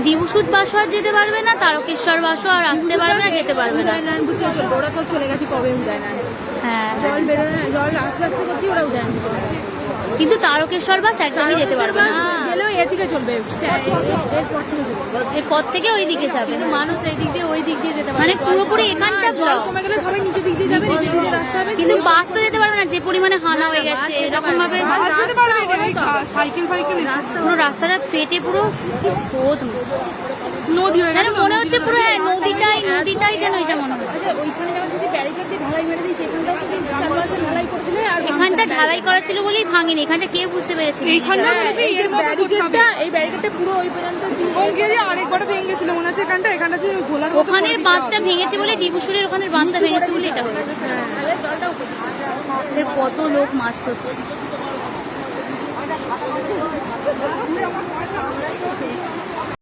দিবসুদ বাসও আর যেতে পারবে না, তারকেশ্বর বাসও আর আসতে পারবে না, যেতে পারবে না। ওরা সব চলে গেছে কবে উদয় না, হ্যাঁ জল বেরোয় না, জল আস্তে আস্তে করছি ওরা উদয় না। কিন্তু তারকেশ্বর বাস একদমই যেতে পারবে না, গেলেও এদিকে চলবে, এরপর থেকে ওই দিকে যাবে। মানুষ এই দিক দিয়ে ওই দিক দিয়ে যেতে পারে, মানে পুরোপুরি এখানটা জল ব্লক। কমে গেলে সবাই নিচের দিক দিয়ে যাবে, নিচের দিকে রাস্তা হবে। কিন্তু বাস তো যেতে পারবে না, যে পরিমাণে হানা হয়ে গেছে এরকম ভাবে। সাইকেল ফাইকেল পুরো রাস্তাটা ফেটে পুরো কি স্রোত নদী হয়ে গেছে, মনে হচ্ছে পুরো। হ্যাঁ নদীটাই যেন এটা মনে হচ্ছে। ওইখানে যেমন যদি ব্যারিকেড দিয়ে ঢালাই মেরে দিয়েছে, এখানটাও ঢালাই করে দিলে আর এখানটা ঢালাই করা ছিল বলেই ভাঙেনি, এখানটা কেউ বুঝতে পেরেছে। এইখানটা এর ব্যারিকেডটা, এই ব্যারিকেডটা পুরো ওই পর্যন্ত আরেকবার ভেঙেছিল মনে হচ্ছে, এখানটা যে ঘোলার ওখানের বাঁধটা ভেঙেছে বলে, দিবসুরের ওখানের বাঁধটা ভেঙেছে বলে এটা হয়েছে। কত লোক মাছ ধরছে।